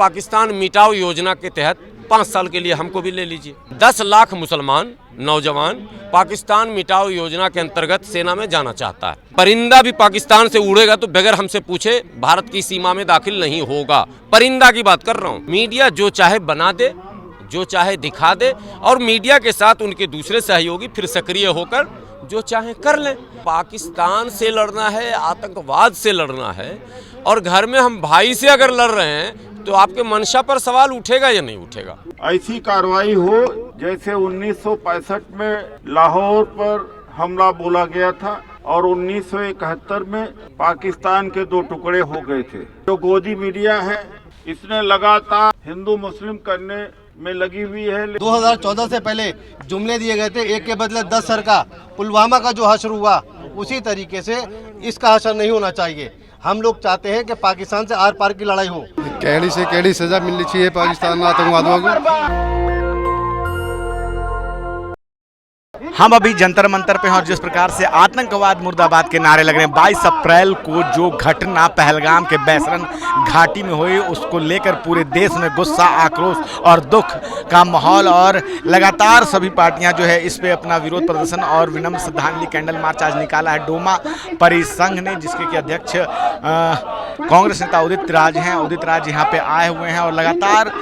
पाकिस्तान मिटाओ योजना के तहत 5 साल के लिए हमको भी ले लीजिए। 10 लाख मुसलमान नौजवान पाकिस्तान मिटाओ योजना के अंतर्गत सेना में जाना चाहता है। परिंदा भी पाकिस्तान से उड़ेगा तो बगैर हमसे पूछे भारत की सीमा में दाखिल नहीं होगा। परिंदा की बात कर रहा हूँ। मीडिया जो चाहे बना दे, जो चाहे दिखा दे, और मीडिया के साथ उनके दूसरे सहयोगी फिर सक्रिय होकर जो चाहे कर लें। पाकिस्तान से लड़ना है, आतंकवाद से लड़ना है, और घर में हम भाई से अगर लड़ रहे हैं तो आपके मंशा पर सवाल उठेगा या नहीं उठेगा? ऐसी कार्रवाई हो जैसे 1965 में लाहौर पर हमला बोला गया था और 1971 में पाकिस्तान के 2 टुकड़े हो गए थे। जो गोदी मीडिया है इसने लगातार हिंदू मुस्लिम करने में लगी हुई है। 2014 से पहले जुमले दिए गए थे, एक के बदले 10 सर का। पुलवामा का जो हश्र हुआ उसी तरीके से इसका हश्र नहीं होना चाहिए। हम लोग चाहते हैं कि पाकिस्तान से आर पार की लड़ाई हो। कैडी से कैडी सजा मिलनी चाहिए पाकिस्तान आतंकवादियों को। हम अभी जंतर मंतर पे हैं और जिस प्रकार से आतंकवाद मुर्दाबाद के नारे लग रहे हैं, 22 अप्रैल को जो घटना पहलगाम के बैसरन घाटी में हुई उसको लेकर पूरे देश में गुस्सा, आक्रोश और दुख का माहौल, और लगातार सभी पार्टियां जो है इस पे अपना विरोध प्रदर्शन और विनम्र श्रद्धांजलि कैंडल मार्च आज निकाला है डोमा परिसंघ ने, जिसके कि अध्यक्ष कांग्रेस नेता उदित राज हैं। उदित राज यहाँ पे आए हुए हैं और लगातार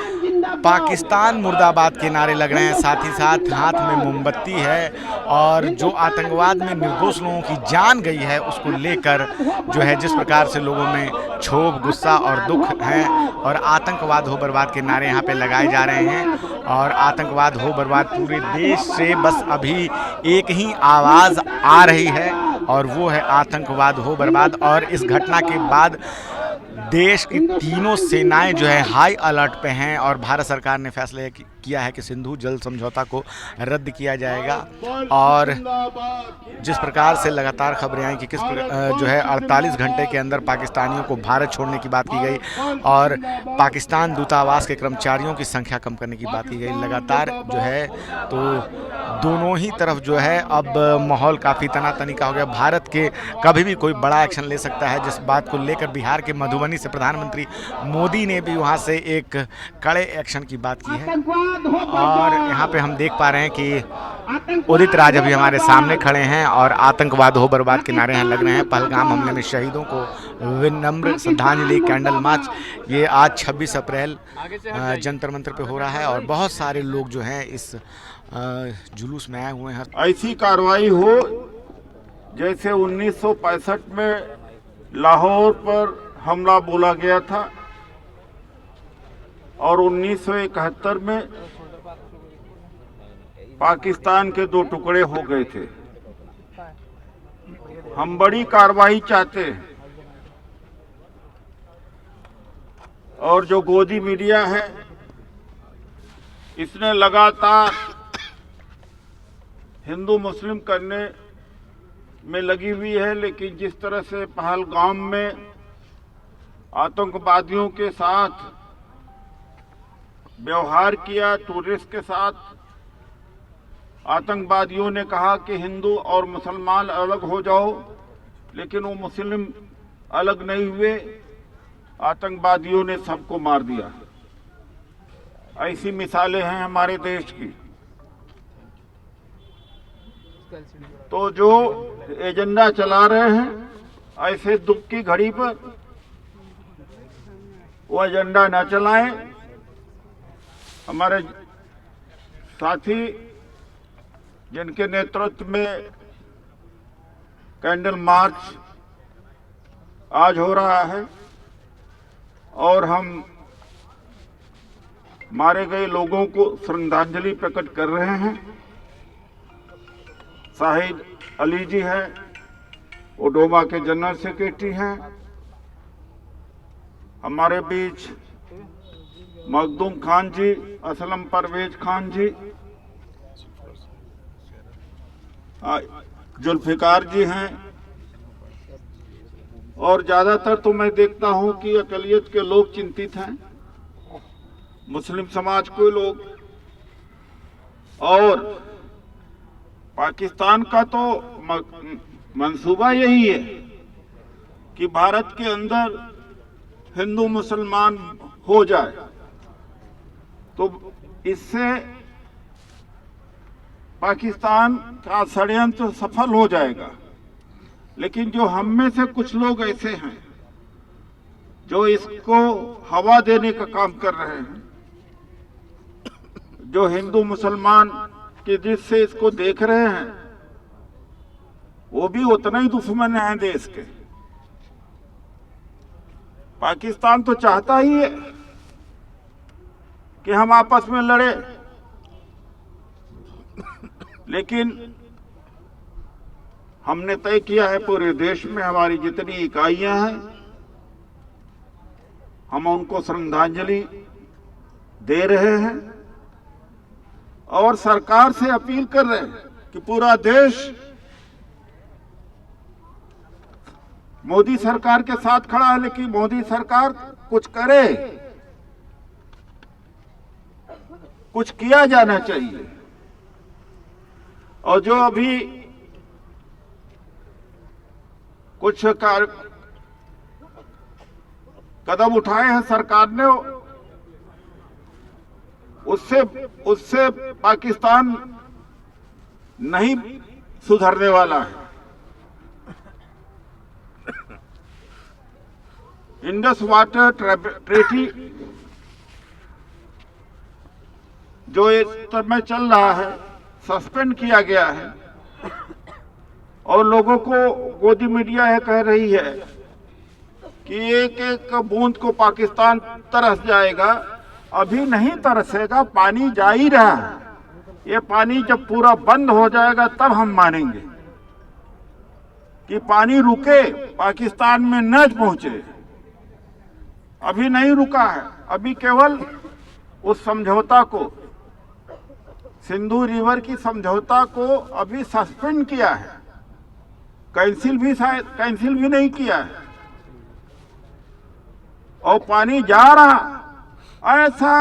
पाकिस्तान मुर्दाबाद के नारे लग रहे हैं। साथ ही साथ हाथ में मोमबत्ती है और जो आतंकवाद में निर्दोष लोगों की जान गई है उसको लेकर जो है जिस प्रकार से लोगों में क्षोभ, गुस्सा और दुख है, और आतंकवाद हो बर्बाद के नारे यहाँ पे लगाए जा रहे हैं। और आतंकवाद हो बर्बाद पूरे देश से बस अभी एक ही आवाज़ आ रही है और वो है आतंकवाद हो बर्बाद। और इस घटना के बाद देश की तीनों सेनाएं जो है हाई अलर्ट पे हैं और भारत सरकार ने फैसला किया है कि सिंधु जल समझौता को रद्द किया जाएगा। और जिस प्रकार से लगातार खबरें आई कि किस जो है 48 घंटे के अंदर पाकिस्तानियों को भारत छोड़ने की बात की गई और पाकिस्तान दूतावास के कर्मचारियों की संख्या कम करने की बात की गई। लगातार जो है तो दोनों ही तरफ जो है अब माहौल काफ़ी तनातनी का हो गया। भारत के कभी भी कोई बड़ा एक्शन ले सकता है, जिस बात को लेकर बिहार के मधुबनी से प्रधानमंत्री मोदी ने भी वहाँ से एक कड़े एक्शन की बात की है। और यहाँ पे हम देख पा रहे हैं कि उदित राज अभी हमारे सामने खड़े हैं और आतंकवाद हो बर्बाद के नारे यहाँ लग रहे हैं। पहलगाम हमले में शहीदों को विनम्र श्रद्धांजलि कैंडल मार्च ये आज 26 अप्रैल जंतर मंतर पे हो रहा है और बहुत सारे लोग जो हैं इस जुलूस में आए हुए हैं। ऐसी कार्रवाई हो जैसे 1965 में लाहौर पर हमला बोला गया था और 1971 में पाकिस्तान के 2 टुकड़े हो गए थे। हम बड़ी कार्रवाई चाहते हैं और जो गोदी मीडिया है इसने लगातार हिंदू मुस्लिम करने में लगी हुई है। लेकिन जिस तरह से पहलगाम में आतंकवादियों के साथ व्यवहार किया, टूरिस्ट के साथ, आतंकवादियों ने कहा कि हिंदू और मुसलमान अलग हो जाओ, लेकिन वो मुस्लिम अलग नहीं हुए, आतंकवादियों ने सबको मार दिया। ऐसी मिसालें हैं हमारे देश की। तो जो एजेंडा चला रहे हैं ऐसे दुख की घड़ी पर वो एजेंडा न चलाएं। हमारे साथी जिनके नेतृत्व में कैंडल मार्च आज हो रहा है और हम मारे गए लोगों को श्रद्धांजलि प्रकट कर रहे हैं। शाहिद अली जी हैं, वो डोमा के जनरल सेक्रेटरी हैं। हमारे बीच मखदूम खान जी, असलम परवेज खान जी, जुल्फिकार जी हैं। और ज्यादातर तो मैं देखता हूं कि अकलियत के लोग चिंतित हैं, मुस्लिम समाज के लोग। और पाकिस्तान का तो मंसूबा यही है कि भारत के अंदर हिंदू मुसलमान हो जाए। तो इससे पाकिस्तान का षड्यंत्र सफल हो जाएगा। लेकिन जो हम में से कुछ लोग ऐसे हैं जो इसको हवा देने का काम कर रहे हैं, जो हिंदू मुसलमान की दृष्टि से इसको देख रहे हैं, वो भी उतना ही दुश्मन है देश के। पाकिस्तान तो चाहता ही है कि हम आपस में लड़े, लेकिन हमने तय किया है पूरे देश में हमारी जितनी इकाइयां हैं, हम उनको श्रद्धांजलि दे रहे हैं और सरकार से अपील कर रहे हैं कि पूरा देश मोदी सरकार के साथ खड़ा है, लेकिन मोदी सरकार कुछ करे, कुछ किया जाना चाहिए। और जो अभी कुछ कदम उठाए हैं सरकार ने, उससे पाकिस्तान नहीं सुधरने वाला है। इंडस वाटर ट्रेटी जो इस समय चल रहा है, सस्पेंड किया गया है और लोगों को गोदी मीडिया है कह रही है कि एक एक बूंद को पाकिस्तान तरस जाएगा। अभी नहीं तरसेगा, पानी जा ही रहा है। ये पानी जब पूरा बंद हो जाएगा तब हम मानेंगे कि पानी रुके, पाकिस्तान में न पहुंचे। अभी नहीं रुका है, अभी केवल उस समझौता को, सिंधु रिवर की समझौता को अभी सस्पेंड किया है, कैंसिल भी नहीं किया है। और पानी जा रहा, ऐसा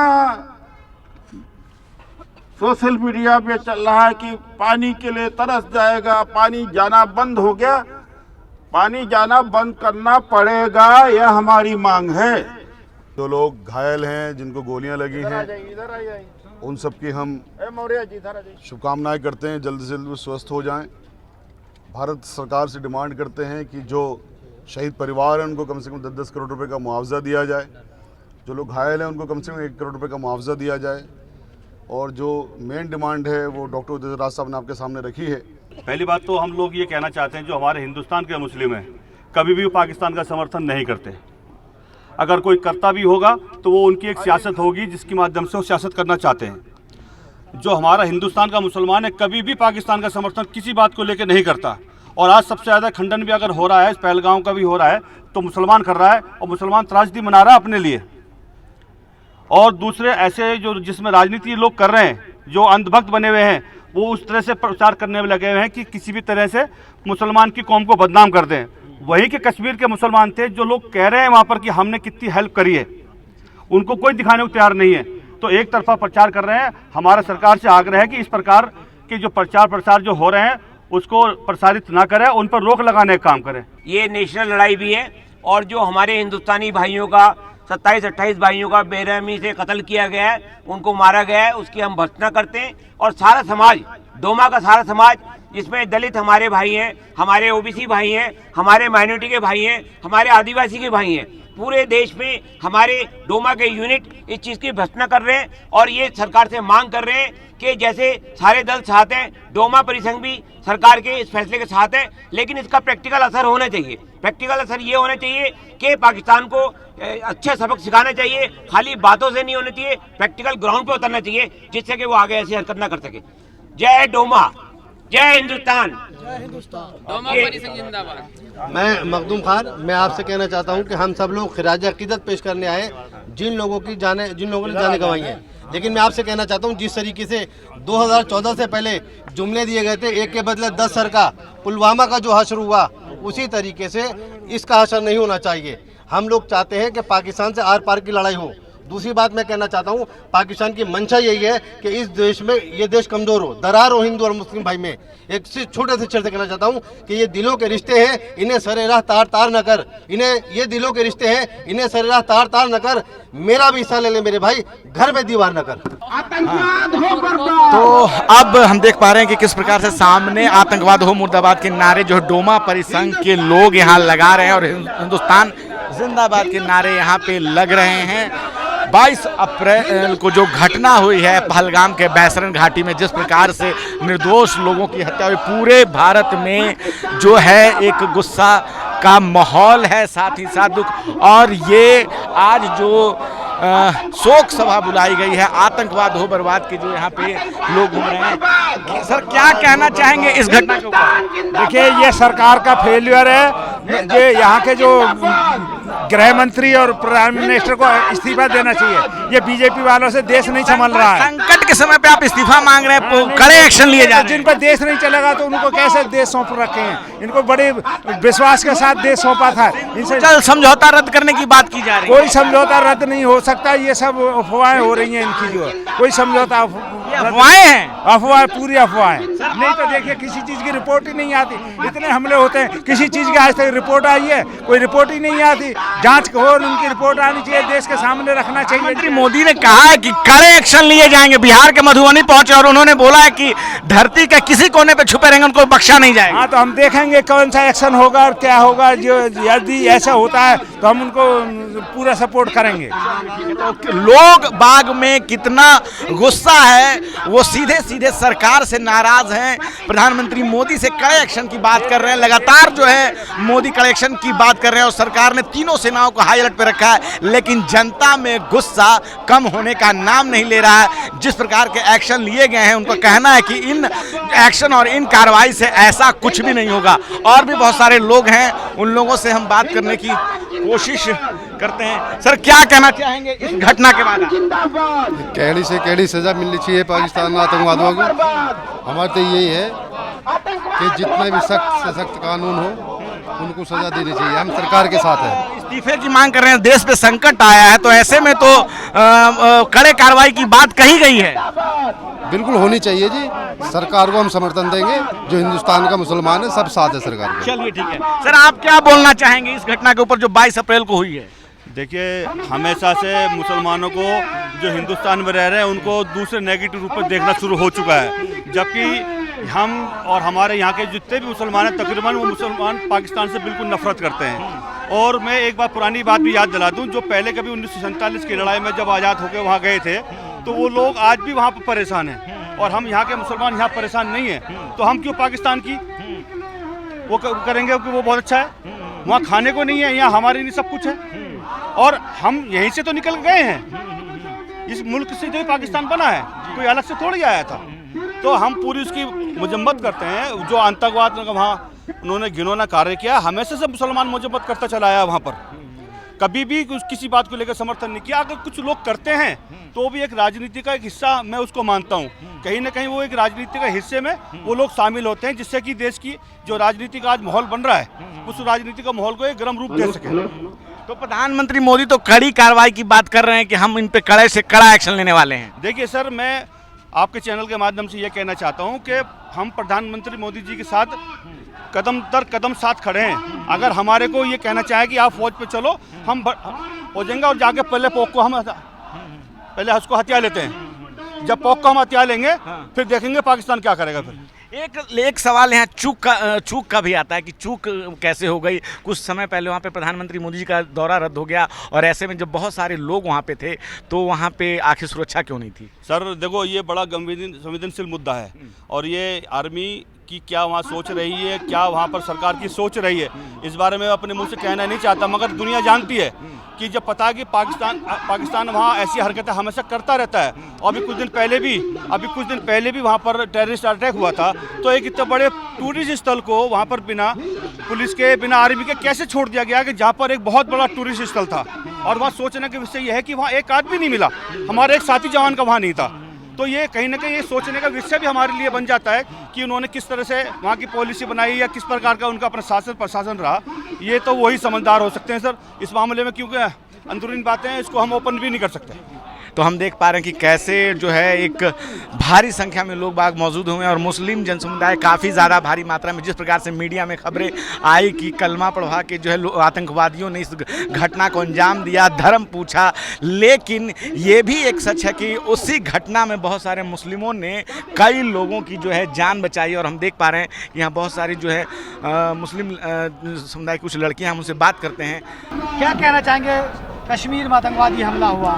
सोशल मीडिया पे चल रहा है कि पानी के लिए तरस जाएगा, पानी जाना बंद हो गया। पानी जाना बंद करना पड़ेगा, यह हमारी मांग है। जो लोग घायल हैं, जिनको गोलियां लगी हैं, उन सब की हम शुभकामनाएं करते हैं, जल्द से जल्द वो स्वस्थ हो जाएं। भारत सरकार से डिमांड करते हैं कि जो शहीद परिवार हैं उनको कम से कम 10-10 करोड़ रुपए का मुआवजा दिया जाए, जो लोग घायल हैं उनको कम से कम 1 करोड़ रुपए का मुआवजा दिया जाए। और जो मेन डिमांड है वो डॉक्टर उदय राज साहब ने आपके सामने रखी है। पहली बात तो हम लोग ये कहना चाहते हैं, जो हमारे हिंदुस्तान के मुस्लिम हैं कभी भी पाकिस्तान का समर्थन नहीं करते। अगर कोई करता भी होगा तो वो उनकी एक सियासत होगी जिसके माध्यम से वो सियासत करना चाहते हैं। जो हमारा हिंदुस्तान का मुसलमान है कभी भी पाकिस्तान का समर्थन किसी बात को लेकर नहीं करता। और आज सबसे ज़्यादा खंडन भी अगर हो रहा है, इस पहलगाम का भी हो रहा है, तो मुसलमान कर रहा है और मुसलमान त्रासदी मना रहा है अपने लिए। और दूसरे ऐसे जो जिसमें राजनीति लोग कर रहे हैं, जो अंधभक्त बने हुए हैं, वो उस तरह से प्रचार करने में लगे हुए हैं कि किसी भी तरह से मुसलमान की कौम को बदनाम कर दें। वही के कश्मीर के मुसलमान थे जो लोग कह रहे हैं वहाँ पर कि हमने कितनी हेल्प करी है, उनको कोई दिखाने को तैयार नहीं है। तो एक तरफा प्रचार कर रहे हैं। हमारा सरकार से आग्रह है कि इस प्रकार के जो प्रचार प्रसार जो हो रहे हैं उसको प्रसारित ना करें, उन पर रोक लगाने का काम करें। ये नेशनल लड़ाई भी है और जो हमारे हिंदुस्तानी भाइयों का 27-28 भाइयों का बेरहमी से कत्ल किया गया है, उनको मारा गया है, उसकी हम भर्त्सना करते हैं। और सारा समाज, डोमा का सारा समाज, जिसमें दलित हमारे भाई हैं, हमारे ओबीसी भाई हैं, हमारे माइनॉरिटी के भाई हैं, हमारे आदिवासी के भाई हैं, पूरे देश में हमारे डोमा के यूनिट इस चीज़ की भर्त्सना कर रहे हैं। और ये सरकार से मांग कर रहे हैं कि जैसे सारे दल साथ हैं, डोमा परिसंघ भी सरकार के इस फैसले के साथ है, लेकिन इसका प्रैक्टिकल असर होना चाहिए। प्रैक्टिकल असर ये होना चाहिए कि पाकिस्तान को अच्छे सबक सिखाना चाहिए, खाली बातों से नहीं होना चाहिए, प्रैक्टिकल ग्राउंड पे उतरना चाहिए, जिससे कि वो आगे ऐसी हरकत ना कर सके। जय डोमा, जय हिंदुस्तान, डोमा परिसंघ जिंदाबाद। मैं मखदूम खान, मैं आपसे कहना चाहता हूं कि हम सब लोग खिराज अकीदत पेश करने आए जिन लोगों ने जाने गंवाई है। लेकिन मैं आपसे कहना चाहता हूं, जिस तरीके से 2014 से पहले जुमले दिए गए थे, एक के बदले 10 सर का, पुलवामा का जो हश्र हुआ, उसी तरीके से इसका हश्र नहीं होना चाहिए। हम लोग चाहते हैं कि पाकिस्तान से आर पार की लड़ाई हो, दूसरी बात मैं कहना चाहता हूँ, पाकिस्तान की मंशा यही है कि इस देश में ये देश कमजोर हो, दरार हो हिंदू और मुस्लिम भाई में। एक छोटे से चर्चा कहना चाहता हूँ कि ये दिलों के रिश्ते हैं, इन्हें सरेराह तार तार न कर, इन्हें ये दिलों के रिश्ते हैं, इन्हें सरेराह तार तार न कर, मेरा भी हिस्सा ले ले मेरे भाई, घर में दीवार न कर। तो अब हम देख पा रहे हैं कि किस प्रकार से सामने आतंकवाद हो मुर्दाबाद के नारे जो डोमा परिसंघ के लोग यहाँ लगा रहे हैं और हिंदुस्तान जिंदाबाद के नारे यहाँ पे लग रहे हैं। 22 अप्रैल को जो घटना हुई है पहलगाम के बैसरन घाटी में, जिस प्रकार से निर्दोष लोगों की हत्या हुई, पूरे भारत में जो है एक गुस्सा का माहौल है, साथ ही साथ दुख। और ये आज जो शोक सभा बुलाई गई है आतंकवाद हो बर्बाद के, जो यहाँ पे लोग घूम रहे हैं, सर क्या कहना चाहेंगे इस घटना के ऊपर? देखिए, ये सरकार का फेल्यूर है। ये यहाँ के जो गृह मंत्री और प्राइम मिनिस्टर को इस्तीफा देना चाहिए। ये बीजेपी वालों से देश नहीं संभल रहा है। संकट के समय पे आप इस्तीफा मांग रहे हैं, कड़े एक्शन लिए जा रहे हैं। जिन पर देश नहीं चलेगा तो उनको कैसे देश सौंप रखे हैं? इनको बड़े विश्वास के साथ देश सौंपा था। इनसे चल समझौता रद्द करने की बात की जा रही है। कोई समझौता रद्द नहीं हो सकता। ये सब अफवाहें हो रही हैं इनकी, जो कोई समझौता अफवाहें हैं, अफवाह, पूरी अफवाहें। नहीं तो देखिए, किसी चीज की रिपोर्ट ही नहीं आती। इतने हमले होते हैं, किसी चीज की आज तक रिपोर्ट आई है? कोई रिपोर्ट ही नहीं आती। जांच हो, उनकी रिपोर्ट आनी चाहिए, देश के सामने रखना चाहिए। प्रधानमंत्री मोदी ने कहा है कि कड़े एक्शन लिए जाएंगे। बिहार के मधुबनी पहुंचे और उन्होंने बोला है कि धरती के किसी कोने पे छुपे रहेंगे उनको बख्शा नहीं जाएगा। हाँ, तो हम देखेंगे कौन सा एक्शन होगा और क्या होगा। जो यदि ऐसा होता है तो हम उनको पूरा सपोर्ट करेंगे। तो लोग बाग में कितना गुस्सा है, वो सीधे सीधे सरकार से नाराज हैं। प्रधानमंत्री मोदी से कड़े एक्शन की बात कर रहे हैं। लगातार जो है मोदी कड़े एक्शन की बात कर रहे हैं और सरकार ने तीनों सेनाओं को हाई अलर्ट पे रखा है, लेकिन जनता में गुस्सा कम होने का नाम नहीं ले रहा है। जिस प्रकार के एक्शन लिए गए हैं, उनका कहना है कि इन एक्शन और इन कार्रवाई से ऐसा कुछ भी नहीं होगा। और भी बहुत सारे लोग हैं, उन लोगों से हम बात करने की कोशिश करते हैं। सर क्या कहना चाहेंगे इस घटना के बाद? कैडी से कैडी सजा मिलनी चाहिए पाकिस्तान आतंकवादियों को। हमारे तो यही है कि जितने भी सख्त से सख्त कानून हो उनको सजा देनी चाहिए। हम सरकार के साथ हैं। इस्तीफे की मांग कर रहे हैं, देश पे संकट आया है, तो ऐसे में तो कड़े कार्रवाई की बात कही गई है। बिल्कुल होनी चाहिए जी। सरकार को हम समर्थन देंगे। जो हिंदुस्तान का मुसलमान है, सब साथ है सरकार के। चलिए ठीक है। सर आप क्या बोलना चाहेंगे इस घटना के ऊपर जो 22 अप्रैल को हुई है? देखिए, हमेशा से मुसलमानों को जो हिंदुस्तान में रह रहे हैं उनको दूसरे नेगेटिव रूप में देखना शुरू हो चुका है। जबकि हम और हमारे यहाँ के जितने भी मुसलमान हैं, तकरीबन वो मुसलमान पाकिस्तान से बिल्कुल नफरत करते हैं। और मैं एक बार पुरानी बात भी याद दिला दूँ, जो पहले कभी 1947 की लड़ाई में जब आज़ाद होकर वहाँ गए थे, तो वो लोग आज भी वहाँ पर परेशान हैं। और हम यहाँ के मुसलमान यहाँ परेशान नहीं हैं, तो हम क्यों पाकिस्तान की वो करेंगे कि वो बहुत अच्छा है? वहाँ खाने को नहीं है, यहाँ हमारे लिए सब कुछ है। और हम यहीं से तो निकल गए हैं, इस मुल्क से जो पाकिस्तान बना है, कोई अलग से थोड़ी आया था। तो हम पूरी उसकी मजम्मत करते हैं। जो आतंकवाद वहाँ उन्होंने घिनौना कार्य किया, हमेशा से मुसलमान मजम्मत करता चला आया। वहाँ पर कभी भी किसी बात को लेकर समर्थन नहीं किया। अगर कुछ लोग करते हैं तो भी एक राजनीति का एक हिस्सा मैं उसको मानता हूँ। कहीं ना कहीं वो एक राजनीति का हिस्से में वो लोग शामिल होते हैं, जिससे कि देश की जो राजनीति का आज माहौल बन रहा है, उस राजनीति का माहौल को एक गर्म रूप दे सके। तो प्रधानमंत्री मोदी तो कड़ी कार्रवाई की बात कर रहे हैं कि हम इन पे कड़े से कड़ा एक्शन लेने वाले हैं। देखिए सर, मैं आपके चैनल के माध्यम से ये कहना चाहता हूँ कि हम प्रधानमंत्री मोदी जी के साथ कदम दर कदम साथ खड़े हैं। अगर हमारे को ये कहना चाहे कि आप फौज पे चलो, हम हो जाएंगे। और जाके पहले पोक को हम पहले उसको हथिया लेते हैं। जब पोक को हम हथिया लेंगे, फिर देखेंगे पाकिस्तान क्या करेगा। फिर एक सवाल यहाँ चूक का भी आता है कि चूक कैसे हो गई। कुछ समय पहले वहाँ पे प्रधानमंत्री मोदी जी का दौरा रद्द हो गया और ऐसे में जब बहुत सारे लोग वहाँ पे थे, तो वहाँ पे आखिर सुरक्षा क्यों नहीं थी? सर देखो, ये बड़ा गंभीर संवेदनशील मुद्दा है। और ये आर्मी की क्या वहाँ सोच रही है, क्या वहाँ पर सरकार की सोच रही है, इस बारे में अपने मुंह से कहना नहीं चाहता। मगर दुनिया जानती है कि जब पता है कि पाकिस्तान वहाँ ऐसी हरकतें हमेशा करता रहता है। और अभी कुछ दिन पहले भी वहाँ पर टेररिस्ट अटैक हुआ था। तो एक इतने बड़े टूरिस्ट स्थल को वहाँ पर बिना पुलिस के, बिना आर्मी के कैसे छोड़ दिया गया, कि जहाँ पर एक बहुत बड़ा टूरिस्ट स्थल था। और वहाँ सोचने का विषय यह है कि वहाँ एक आदमी नहीं मिला, हमारे एक साथी जवान का वहाँ नहीं था। तो ये कहीं ना कहीं ये सोचने का विषय भी हमारे लिए बन जाता है कि उन्होंने किस तरह से वहाँ की पॉलिसी बनाई या किस प्रकार का उनका प्रशासन रहा। ये तो वही समझदार हो सकते हैं सर इस मामले में, क्योंकि अंदरूनी बातें हैं, इसको हम ओपन भी नहीं कर सकते। तो हम देख पा रहे हैं कि कैसे जो है एक भारी संख्या में लोग बाग मौजूद हुए हैं और मुस्लिम जनसमुदाय काफ़ी ज़्यादा भारी मात्रा में, जिस प्रकार से मीडिया में खबरें आई कि कलमा पढ़वा के जो है आतंकवादियों ने इस घटना को अंजाम दिया, धर्म पूछा, लेकिन ये भी एक सच है कि उसी घटना में बहुत सारे मुस्लिमों ने कई लोगों की जो है जान बचाई। और हम देख पा रहे हैं कि यहाँ बहुत सारी जो है मुस्लिम समुदाय की कुछ लड़कियाँ, हम उनसे बात करते हैं। क्या कहना चाहेंगे कश्मीर में आतंकवादी हमला हुआ?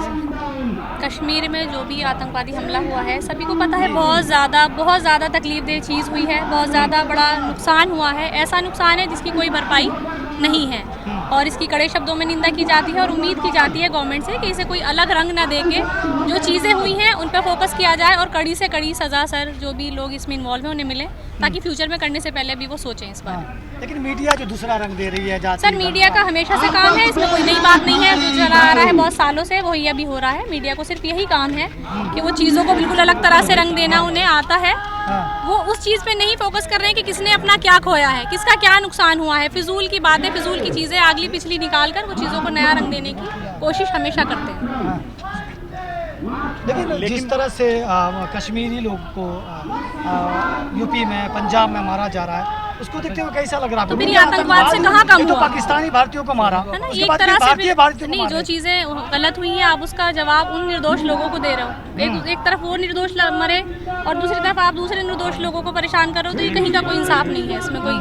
कश्मीर में जो भी आतंकवादी हमला हुआ है, सभी को पता है बहुत ज़्यादा तकलीफदेह चीज़ हुई है, बहुत ज़्यादा बड़ा नुकसान हुआ है। ऐसा नुकसान है जिसकी कोई भरपाई नहीं है और इसकी कड़े शब्दों में निंदा की जाती है और उम्मीद की जाती है गवर्नमेंट से कि इसे कोई अलग रंग ना देके जो चीज़ें हुई हैं उन पर फोकस किया जाए और कड़ी से कड़ी सज़ा सर जो भी लोग इसमें इन्वॉल्व हैं उन्हें मिले, ताकि फ्यूचर में करने से पहले भी वो सोचें इस बारे। लेकिन मीडिया जो दूसरा रंग दे रही है सर, मीडिया का हमेशा से काम है, इसमें कोई नई बात नहीं है। जो चला आ रहा है बहुत सालों से वही अभी हो रहा है। मीडिया को सिर्फ यही काम है कि वो चीज़ों को बिल्कुल अलग तरह से रंग देना उन्हें आता है। वो उस चीज़ पे नहीं फोकस कर रहे हैं कि किसने अपना क्या खोया है, किसका क्या नुकसान हुआ है। फिजूल की बातें, फिजूल की चीज़ें अगली पिछली निकाल कर वो चीज़ों को नया रंग देने की कोशिश हमेशा करते हैं। लेकिन जिस तरह से कश्मीरी लोग को यूपी में, पंजाब में मारा जा रहा है, उसको देखते हुए कैसा लग रहा है? तो मेरी आतंकवाद से कहाँ कम हुआ? पाकिस्तानी भारतीयों को मारा है ना, एक तरह से नहीं। जो चीज़ें गलत हुई है आप उसका जवाब उन निर्दोष लोगों को दे रहे हो। एक तरफ वो निर्दोष मरे और दूसरी तरफ आप दूसरे निर्दोष लोगों को परेशान करो, तो ये कहीं का कोई इंसाफ नहीं है, इसमें कोई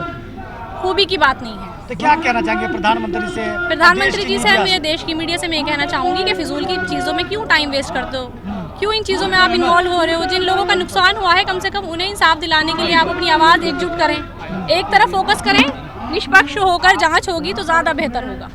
खूबी की बात नहीं है। तो क्या कहना चाहेंगे प्रधानमंत्री से? प्रधानमंत्री जी से, मैं देश की मीडिया से मैं कहना चाहूँगी कि फिजूल की चीज़ों में क्यों टाइम वेस्ट करते हो, क्यों इन चीज़ों में आप इन्वॉल्व हो रहे हो। जिन लोगों का नुकसान हुआ है कम से कम उन्हें इंसाफ दिलाने के लिए आप अपनी आवाज़ एकजुट करें, एक तरफ फोकस करें, निष्पक्ष होकर जांच होगी तो ज़्यादा बेहतर होगा।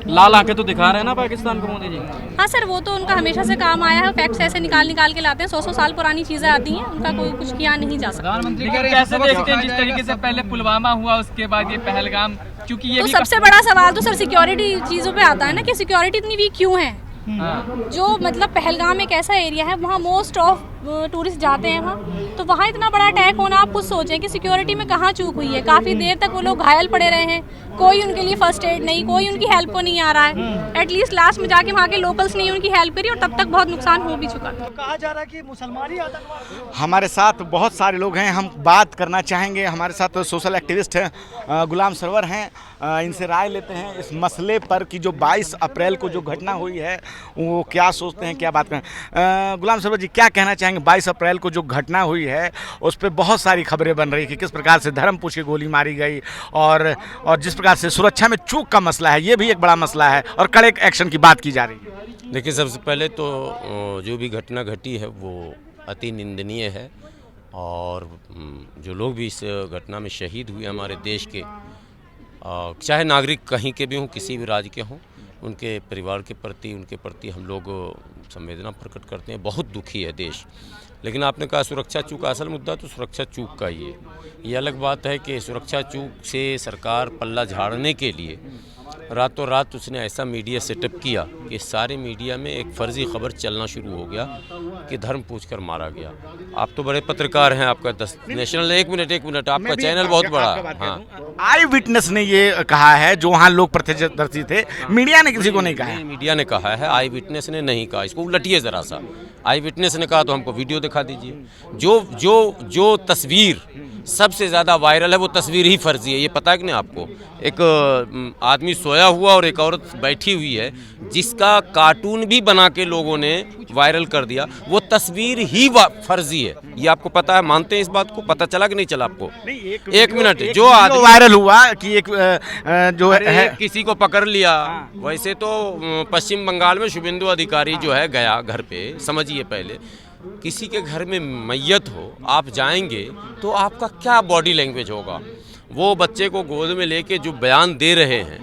लाल आंखें तो दिखा रहे हैं ना पाकिस्तान को मोदी जी। हाँ सर, वो तो उनका हमेशा से काम आया है। फैक्ट्स ऐसे निकाल के लाते हैं, 100 साल पुरानी चीज़ें आती हैं, उनका कोई कुछ किया नहीं जा सकता। प्रधानमंत्री कैसे देखते हैं जिस तरीके से पहले पुलवामा हुआ, उसके बाद ये पहलगाम, क्योंकि ये तो सबसे बड़ा सवाल तो सर सिक्योरिटी चीज़ों पे आता है ना, कि सिक्योरिटी इतनी वीक क्यों है। जो मतलब पहलगाम एक ऐसा एरिया है, वहाँ मोस्ट ऑफ टूरिस्ट जाते हैं वहाँ, तो वहाँ इतना बड़ा अटैक होना, आप खुद सोचें कि सिक्योरिटी में कहाँ चूक हुई है। काफ़ी देर तक वो लोग घायल पड़े रहे हैं, कोई उनके लिए फर्स्ट एड नहीं, कोई उनकी हेल्प को नहीं आ रहा है। एटलीस्ट लास्ट में जाके वहाँ के लोकल्स ने उनकी हेल्प करी और तब तक बहुत नुकसान हो भी चुका था। कहा जा रहा है कि मुसलमान ही आतंकवादी। हमारे साथ बहुत सारे लोग हैं, हम बात करना चाहेंगे। हमारे साथ सोशल एक्टिविस्ट हैं गुलाम सरवर हैं, इनसे राय लेते हैं इस मसले पर कि जो 22 अप्रैल को जो घटना हुई है वो क्या सोचते हैं, क्या बात करें। गुलाम सरवर जी, क्या कहना चाहेंगे? 22 अप्रैल को जो घटना हुई है उस पर बहुत सारी खबरें बन रही कि किस प्रकार से धर्म पूछ के गोली मारी गई और जिस प्रकार से सुरक्षा में चूक का मसला है, ये भी एक बड़ा मसला है और कड़े एक्शन की बात की जा रही है। देखिए, सबसे पहले तो जो भी घटना घटी है वो अति निंदनीय है और जो लोग भी इस घटना में शहीद हुए हमारे देश के, चाहे नागरिक कहीं के भी हों, किसी भी राज्य के हों, उनके परिवार के प्रति, उनके प्रति हम लोग संवेदना प्रकट करते हैं। बहुत दुखी है देश। लेकिन आपने कहा सुरक्षा चूक, असल मुद्दा तो सुरक्षा चूक का ही है। ये अलग बात है कि सुरक्षा चूक से सरकार पल्ला झाड़ने के लिए रातों रात उसने ऐसा मीडिया सेटअप किया कि सारे मीडिया में एक फर्जी खबर चलना शुरू हो गया कि धर्म पूछकर मारा गया। आप तो बड़े पत्रकार हैं, आपका नेशनल, एक मिनट, आपका चैनल बहुत बड़ा। हाँ, आई विटनेस ने ये कहा है, जो वहाँ लोग प्रत्यक्षदर्शी थे, मीडिया ने किसी को नहीं कहा। मीडिया ने कहा है, आई विटनेस ने नहीं कहा। इसको उलटिए ज़रा सा। आई विटनेस ने कहा तो हमको वीडियो दिखा दीजिए। जो तस्वीर सबसे ज़्यादा वायरल है वो तस्वीर ही फर्जी है। ये पता है कि नहीं आपको? एक आदमी सोया हुआ और एक औरत बैठी हुई है, जिसका कार्टून भी बना के लोगों ने वायरल कर दिया, वो तस्वीर ही फर्जी है। ये आपको पता है? मानते हैं इस बात को? पता चला कि नहीं चला आपको? एक मिनट, जो आदमी वायरल हुआ कि एक जो है किसी को पकड़ लिया। वैसे तो पश्चिम बंगाल में शुभेंदु अधिकारी जो है गया घर पे, समझिए पहले किसी के घर में मैयत हो, आप जाएंगे तो आपका क्या बॉडी लैंग्वेज होगा? वो बच्चे को गोद में लेके जो बयान दे रहे हैं,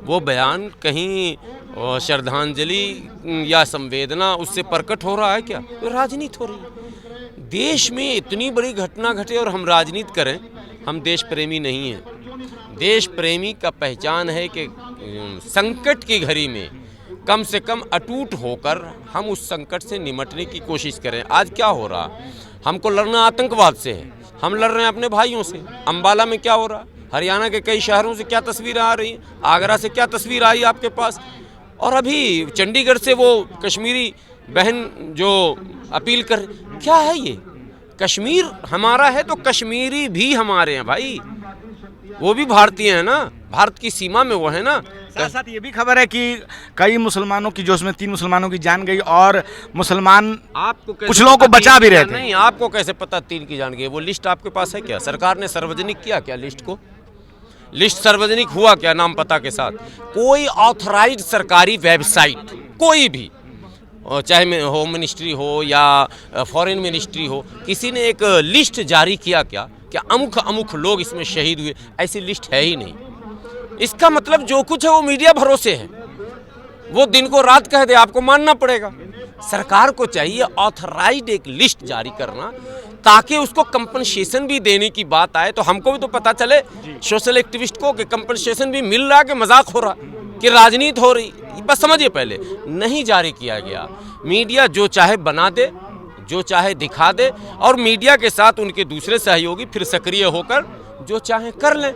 वो बयान कहीं श्रद्धांजलि या संवेदना उससे प्रकट हो रहा है क्या? तो राजनीति हो रही है। देश में इतनी बड़ी घटना घटे और हम राजनीति करें? हम देश प्रेमी नहीं हैं। देश प्रेमी का पहचान है कि संकट की घड़ी में कम से कम अटूट होकर हम उस संकट से निमटने की कोशिश करें। आज क्या हो रहा? हमको लड़ना आतंकवाद से है, हम लड़ रहे हैं अपने भाइयों से। अंबाला में क्या हो रहा? हरियाणा के कई शहरों से क्या तस्वीरें आ रही हैं? आगरा से क्या तस्वीर आई आपके पास? और अभी चंडीगढ़ से वो कश्मीरी बहन जो अपील कर, क्या है ये? कश्मीर हमारा है तो कश्मीरी भी हमारे हैं भाई, वो भी भारतीय हैं ना, भारत की सीमा में वो है ना। साथ साथ ये भी खबर है कि कई मुसलमानों की, जो उसमें 3 मुसलमानों की जान गई और मुसलमान आपको कुछ लोगों को बचा भी रहे थे। नहीं, आपको कैसे पता 3 की जान गई? वो लिस्ट आपके पास है क्या? सरकार ने सार्वजनिक किया क्या लिस्ट को? लिस्ट सार्वजनिक हुआ क्या नाम पता के साथ? कोई ऑथराइज्ड सरकारी वेबसाइट, कोई भी, चाहे होम मिनिस्ट्री हो या फॉरेन मिनिस्ट्री हो, किसी ने एक लिस्ट जारी किया क्या अमुक अमुक लोग इसमें शहीद हुए? ऐसी लिस्ट है ही नहीं। इसका मतलब जो कुछ है वो मीडिया भरोसे है, वो दिन को रात कह दे, आपको मानना पड़ेगा। सरकार को चाहिए ऑथराइज्ड एक लिस्ट जारी करना, ताकि उसको कंपनसेशन भी देने की बात आए तो हमको भी तो पता चले, सोशल एक्टिविस्ट को, कि कंपनसेशन भी मिल रहा, कि मजाक हो रहा, कि राजनीति हो रही। बस समझिए, पहले नहीं जारी किया गया। मीडिया जो चाहे बना दे, जो चाहे दिखा दे, और मीडिया के साथ उनके दूसरे सहयोगी फिर सक्रिय होकर जो चाहे कर लें।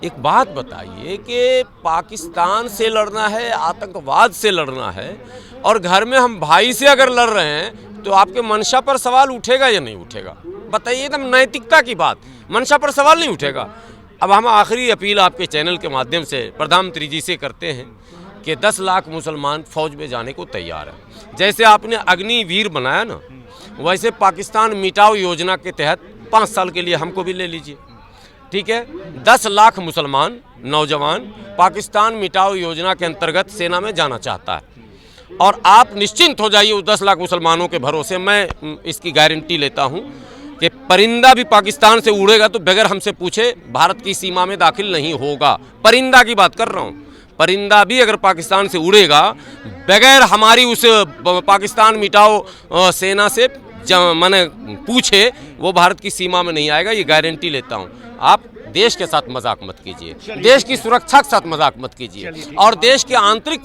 एक बात बताइए कि पाकिस्तान से लड़ना है, आतंकवाद से लड़ना है, और घर में हम भाई से अगर लड़ रहे हैं तो आपके मंशा पर सवाल उठेगा या नहीं उठेगा? बताइए, एकदम नैतिकता की बात, मंशा पर सवाल नहीं उठेगा। अब हम आखिरी अपील आपके चैनल के माध्यम से प्रधानमंत्री जी से करते हैं कि 10 लाख मुसलमान फौज में जाने को तैयार है। जैसे आपने अग्निवीर बनाया ना, वैसे पाकिस्तान मिटाओ योजना के तहत 5 साल के लिए हमको भी ले लीजिए, ठीक है? 10 लाख मुसलमान नौजवान पाकिस्तान मिटाओ योजना के अंतर्गत सेना में जाना चाहता है, और आप निश्चिंत हो जाइए उस 10 लाख मुसलमानों के भरोसे। मैं इसकी गारंटी लेता हूं कि परिंदा भी पाकिस्तान से उड़ेगा तो बगैर हमसे पूछे भारत की सीमा में दाखिल नहीं होगा। परिंदा की बात कर रहा हूं, परिंदा भी अगर पाकिस्तान से उड़ेगा बगैर हमारी उस पाकिस्तान मिटाओ सेना से मैंने पूछे, वो भारत की सीमा में नहीं आएगा, ये गारंटी लेता हूं। आप देश के साथ मजाक मत कीजिए, देश की सुरक्षा के साथ मजाक मत कीजिए, और देश के आंतरिक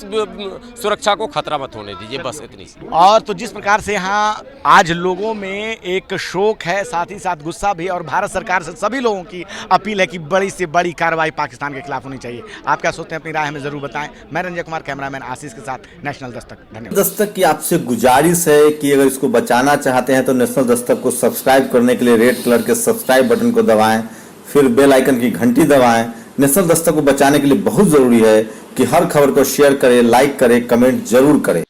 सुरक्षा को खतरा मत होने दीजिए, बस इतनी। और तो जिस प्रकार से यहाँ आज लोगों में एक शोक है, साथ ही साथ गुस्सा भी, और भारत सरकार से सभी लोगों की अपील है कि बड़ी से बड़ी कार्रवाई पाकिस्तान के खिलाफ होनी चाहिए। आप क्या सोचते हैं? अपनी राय हमें जरूर बताएं। मैं रंजय कुमार, कैमरामैन आशीष के साथ, नेशनल दस्तक। धन्यवाद। दस्तक की आपसे गुजारिश है कि अगर इसको बचाना चाहते हैं तो नेशनल दस्तक को सब्सक्राइब करने के लिए रेड कलर के सब्सक्राइब बटन को दबाएं, फिर बेल आइकन की घंटी दबाएं। नेशनल दस्तक को बचाने के लिए बहुत जरूरी है कि हर खबर को शेयर करें, लाइक करें, कमेंट जरूर करें।